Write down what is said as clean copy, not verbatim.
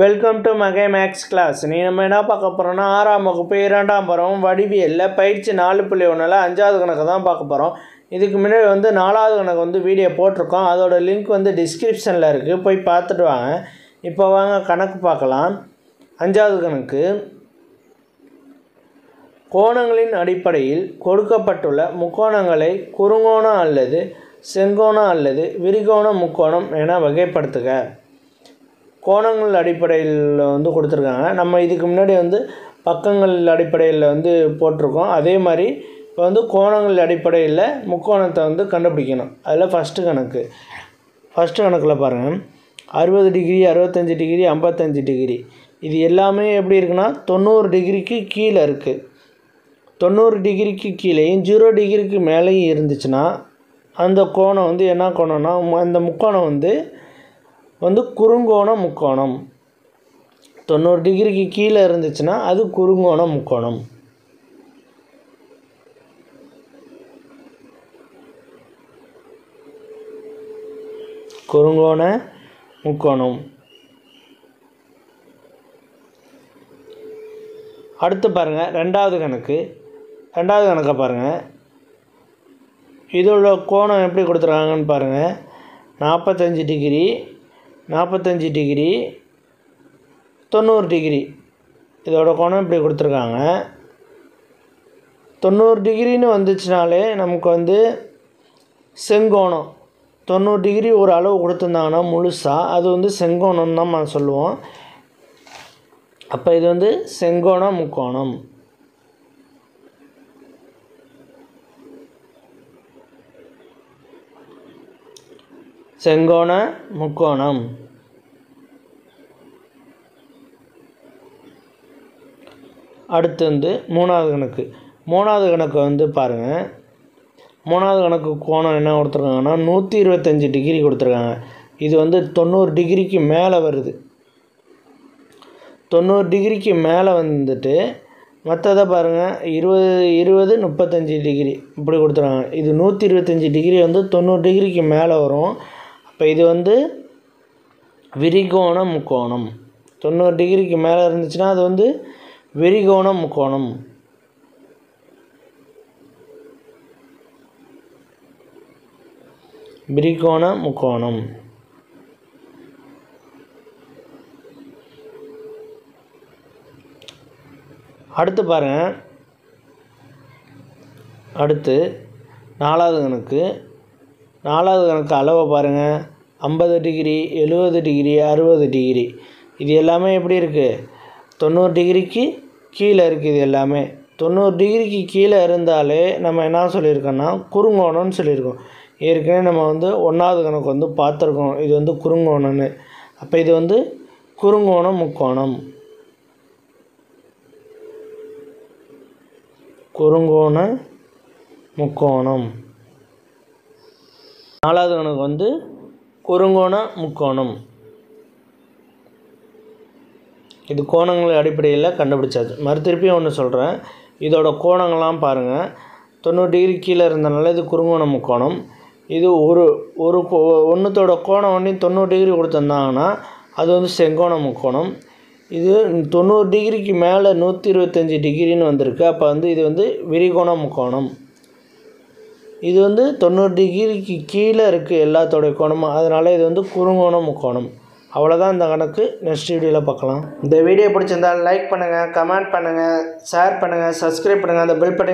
Welcome to மகே maths class. நீ நம்ம என்ன பார்க்க போகிறோம்னா 6ஆம் வகுப்பு 2ஆம் பருவம் வடிவியலில் பயிற்சி 4.1ல் 5வது கணக்கு தான் பார்க்க போகிறோம். இதுக்கு முன்னாடி 4வது கணக்கு வீடியோ போட்டிருக்கோம். அதோட லிங்க் டிஸ்கிரிப்ஷனில் இருக்குது, போய் பார்த்துட்டு வாங்க. இப்போ வாங்க கணக்கு பார்க்கலாம். 5வது கணக்கு, கோணங்களின் அடிப்படையில் கொடுக்கப்பட்டுள்ள முக்கோணங்களை குறுங்கோணம் அல்லது செங்கோணம் அல்லது விரிகோண முக்கோணம் என வகைப்படுத்துக. கோணங்கள் அடிப்படையில் கொடுத்துருக்காங்க. நம்ம இதுக்கு முன்னாடி பக்கங்கள் அடிப்படையில் போட்டிருக்கோம். அதே மாதிரி இப்போ கோணங்கள் அடிப்படையில் முக்கோணத்தை கண்டுபிடிக்கணும். அதில் ஃபஸ்ட்டு கணக்கில் பாருங்கள், 60 டிகிரி 65 டிகிரி 55 டிகிரி இது எல்லாமே எப்படி இருக்குன்னா 90 டிகிரிக்கு கீழே இருக்குது. 90 டிகிரிக்கு கீழேயும் 0 டிகிரிக்கு மேலேயும் இருந்துச்சுன்னா அந்த கோணம் என்ன கோணம்னா, அந்த முக்கோணம் குறுங்கோண முக்கோணம். 90 டிகிரிக்கு கீழே இருந்துச்சுன்னா அது குறுங்கோண முக்கோணம். குறுங்கோண முக்கோணம். அடுத்து பாருங்கள், ரெண்டாவது கணக்கை பாருங்கள். இதோட கோணம் எப்படி கொடுத்துருக்காங்கன்னு பாருங்கள். 45 டிகிரி 90 டிகிரி இதோட கோணம் இப்படி கொடுத்துருக்காங்க. 90 டிகிரின்னு வந்துச்சுனாலே நமக்கு செங்கோணம். 90 டிகிரி ஒரு அளவு கொடுத்துருந்தாங்கன்னா முழுசாக அது செங்கோணம் தான் நம்ம சொல்லுவோம். அப்போ இது செங்கோண முக்கோணம். செங்கோண முக்கோணம். அடுத்து மூணாவது கணக்கு பாருங்கள். மூணாவது கணக்கு கோணம் என்ன கொடுத்துருக்காங்கன்னா 125 டிகிரி கொடுத்துருக்காங்க. இது 90 டிகிரிக்கு மேலே வருது. 90 டிகிரிக்கு மேலே மற்றதை பாருங்கள், 20 35 டிகிரி இப்படி கொடுத்துருக்காங்க. இது 125 டிகிரி 90 டிகிரிக்கு மேலே வரும். அப்போ இது விரிகோண முக்கோணம். 90 டிகிரிக்கு மேலே இருந்துச்சுன்னா அது விரிகோண முக்கோணம். விரிகோண முக்கோணம். அடுத்து பாருங்கள், அடுத்து நாலாவது கணக்கு அளவை பாருங்கள். 50 டிகிரி 70 டிகிரி 60 டிகிரி இது எல்லாமே எப்படி இருக்குது? 90 டிகிரிக்கு கீழே இருக்குது. இது எல்லாமே 90 டிகிரிக்கு கீழே இருந்தாலே நம்ம என்ன சொல்லியிருக்கோன்னா குறுங்கோணம்னு சொல்லியிருக்கோம். ஏற்கனவே நம்ம 1வது கணக்கு பார்த்துருக்கோம். இது குறுங்கோணம்னு. அப்போ இது குறுங்கோண முக்கோணம். குறுங்கோண முக்கோணம். 4வது கணக்கு குறுங்கோண முக்கோணம். இது கோணங்கள் அடிப்படையில் கண்டுபிடிச்சாச்சு. மறுதிருப்பியும் ஒன்று சொல்கிறேன், இதோட கோணங்கள்லாம் பாருங்கள். 90 டிகிரி கீழே இருந்தனால இது குறுங்கோண முக்கோணம். இது ஒன்றுத்தோட கோணம் 90 டிகிரி கொடுத்துருந்தாங்கன்னா அது செங்கோண முக்கோணம். இது 90 டிகிரிக்கு மேலே 125 டிகிரின்னு வந்திருக்கு. அப்போ இது விரிகோண முக்கோணம். இது 90 டிகிரிக்கு கீழே இருக்குது எல்லாத்தோடைய கோணமும். அதனால் இது குறுங்கோண முக்கோணம். அவ்வளோதான் இந்த கணக்கு. நெக்ஸ்ட் வீடியோவில் பார்க்கலாம். இந்த வீடியோ பிடிச்சிருந்தால் லைக் பண்ணுங்கள், கமெண்ட் பண்ணுங்கள், ஷேர் பண்ணுங்கள், சப்ஸ்கிரைப் பண்ணுங்கள். அந்த பெல் பட்டன்